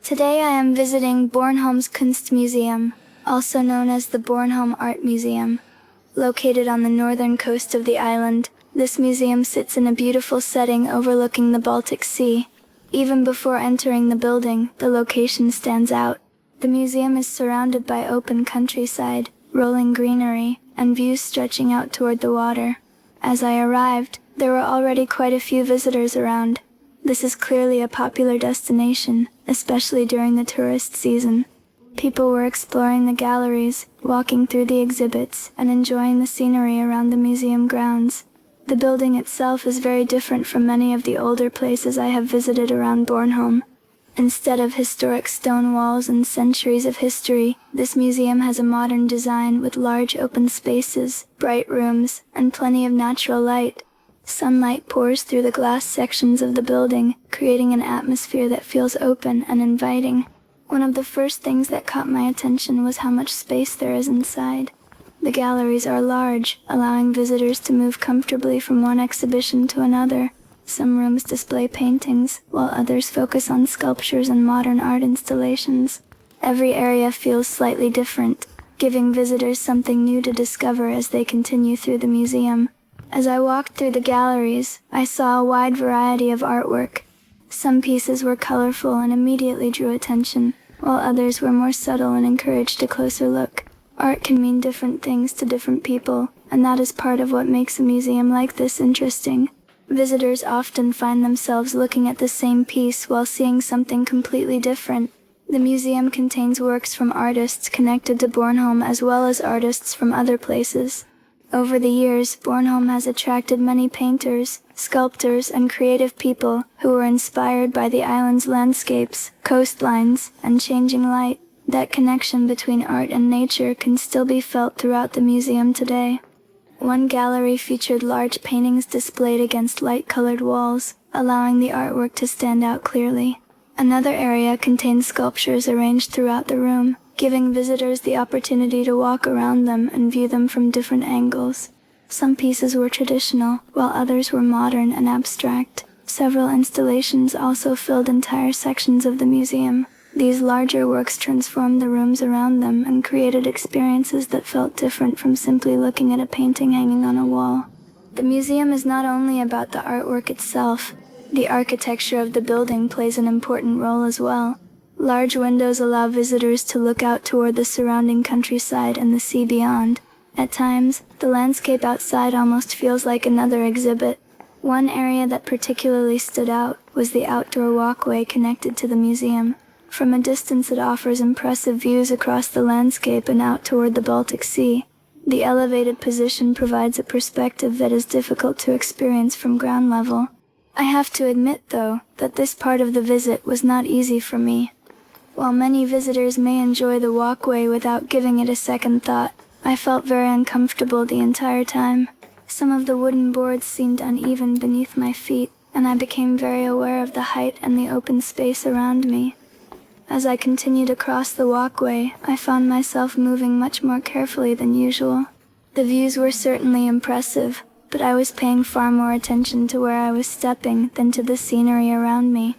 Today I am visiting Bornholm's Kunstmuseum, also known as the Bornholm Art Museum. Located on the northern coast of the island, this museum sits in a beautiful setting overlooking the Baltic Sea. Even before entering the building, the location stands out. The museum is surrounded by open countryside, rolling greenery, and views stretching out toward the water. As I arrived, there were already quite a few visitors around. This is clearly a popular destination, especially during the tourist season. People were exploring the galleries, walking through the exhibits, and enjoying the scenery around the museum grounds. The building itself is very different from many of the older places I have visited around Bornholm. Instead of historic stone walls and centuries of history, this museum has a modern design with large open spaces, bright rooms, and plenty of natural light. Sunlight pours through the glass sections of the building, creating an atmosphere that feels open and inviting. One of the first things that caught my attention was how much space there is inside. The galleries are large, allowing visitors to move comfortably from one exhibition to another. Some rooms display paintings, while others focus on sculptures and modern art installations. Every area feels slightly different, giving visitors something new to discover as they continue through the museum. As I walked through the galleries, I saw a wide variety of artwork. Some pieces were colorful and immediately drew attention, while others were more subtle and encouraged a closer look. Art can mean different things to different people, and that is part of what makes a museum like this interesting. Visitors often find themselves looking at the same piece while seeing something completely different. The museum contains works from artists connected to Bornholm as well as artists from other places. Over the years, Bornholm has attracted many painters, sculptors, and creative people who were inspired by the island's landscapes, coastlines, and changing light. That connection between art and nature can still be felt throughout the museum today. One gallery featured large paintings displayed against light-colored walls, allowing the artwork to stand out clearly. Another area contained sculptures arranged throughout the room, giving visitors the opportunity to walk around them and view them from different angles. Some pieces were traditional, while others were modern and abstract. Several installations also filled entire sections of the museum. These larger works transformed the rooms around them and created experiences that felt different from simply looking at a painting hanging on a wall. The museum is not only about the artwork itself. The architecture of the building plays an important role as well. Large windows allow visitors to look out toward the surrounding countryside and the sea beyond. At times, the landscape outside almost feels like another exhibit. One area that particularly stood out was the outdoor walkway connected to the museum. From a distance, it offers impressive views across the landscape and out toward the Baltic Sea. The elevated position provides a perspective that is difficult to experience from ground level. I have to admit, though, that this part of the visit was not easy for me. While many visitors may enjoy the walkway without giving it a second thought, I felt very uncomfortable the entire time. Some of the wooden boards seemed uneven beneath my feet, and I became very aware of the height and the open space around me. As I continued across the walkway, I found myself moving much more carefully than usual. The views were certainly impressive, but I was paying far more attention to where I was stepping than to the scenery around me.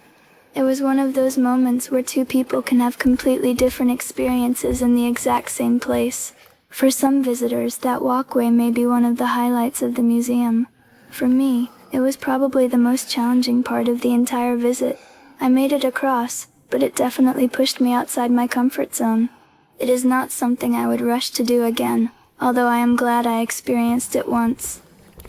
It was one of those moments where two people can have completely different experiences in the exact same place. For some visitors, that walkway may be one of the highlights of the museum. For me, it was probably the most challenging part of the entire visit. I made it across, but it definitely pushed me outside my comfort zone. It is not something I would rush to do again, although I am glad I experienced it once.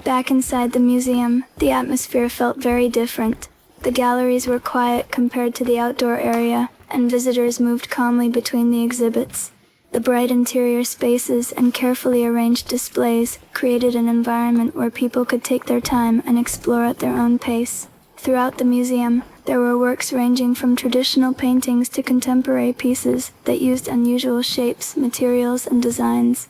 Back inside the museum, the atmosphere felt very different. The galleries were quiet compared to the outdoor area, and visitors moved calmly between the exhibits. The bright interior spaces and carefully arranged displays created an environment where people could take their time and explore at their own pace. Throughout the museum, there were works ranging from traditional paintings to contemporary pieces that used unusual shapes, materials, and designs.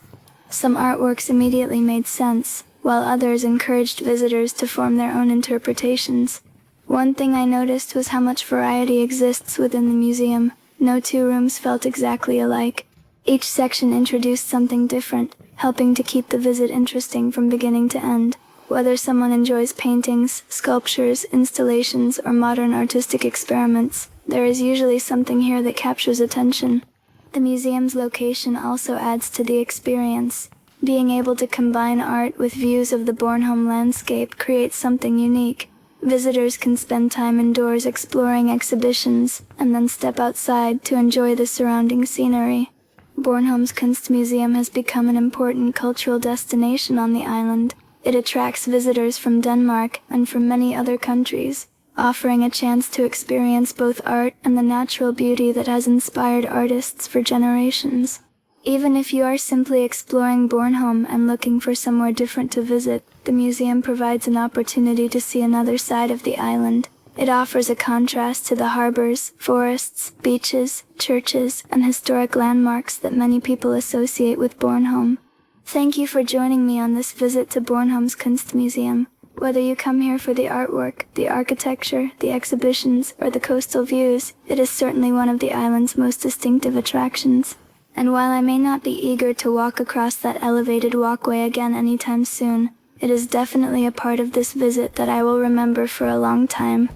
Some artworks immediately made sense, while others encouraged visitors to form their own interpretations. One thing I noticed was how much variety exists within the museum. No two rooms felt exactly alike. Each section introduced something different, helping to keep the visit interesting from beginning to end. Whether someone enjoys paintings, sculptures, installations, or modern artistic experiments, There is usually something here that captures attention. The museum's location also adds to the experience. Being able to combine art with views of the Bornholm landscape creates something unique. Visitors can spend time indoors exploring exhibitions, and then step outside to enjoy the surrounding scenery. Bornholm's Kunstmuseum has become an important cultural destination on the island. It attracts visitors from Denmark and from many other countries, offering a chance to experience both art and the natural beauty that has inspired artists for generations. Even if you are simply exploring Bornholm and looking for somewhere different to visit, the museum provides an opportunity to see another side of the island. It offers a contrast to the harbors, forests, beaches, churches, and historic landmarks that many people associate with Bornholm. Thank you for joining me on this visit to Bornholm's Kunstmuseum. Whether you come here for the artwork, the architecture, the exhibitions, or the coastal views, it is certainly one of the island's most distinctive attractions. And while I may not be eager to walk across that elevated walkway again anytime soon, it is definitely a part of this visit that I will remember for a long time.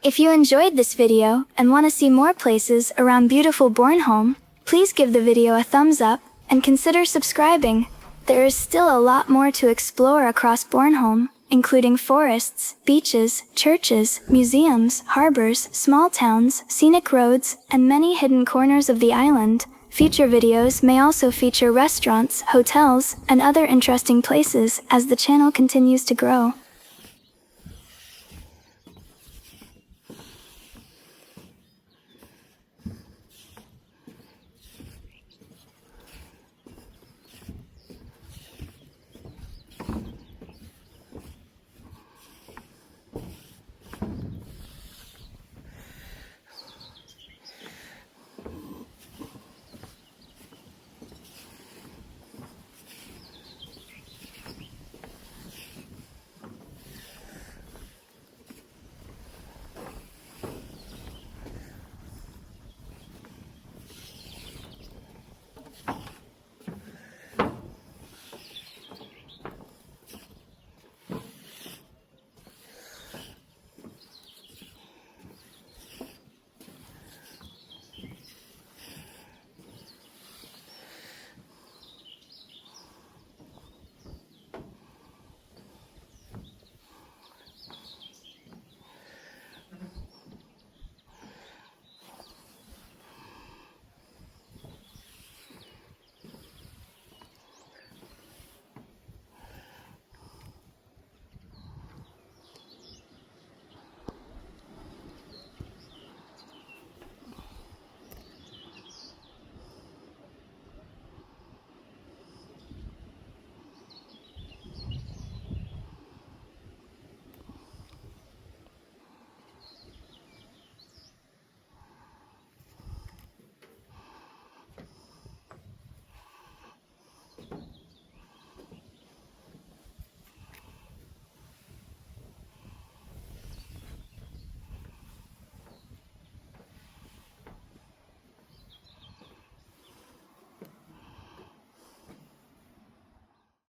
If you enjoyed this video and want to see more places around beautiful Bornholm, please give the video a thumbs up and consider subscribing. There is still a lot more to explore across Bornholm, including forests, beaches, churches, museums, harbors, small towns, scenic roads, and many hidden corners of the island. Future videos may also feature restaurants, hotels, and other interesting places as the channel continues to grow.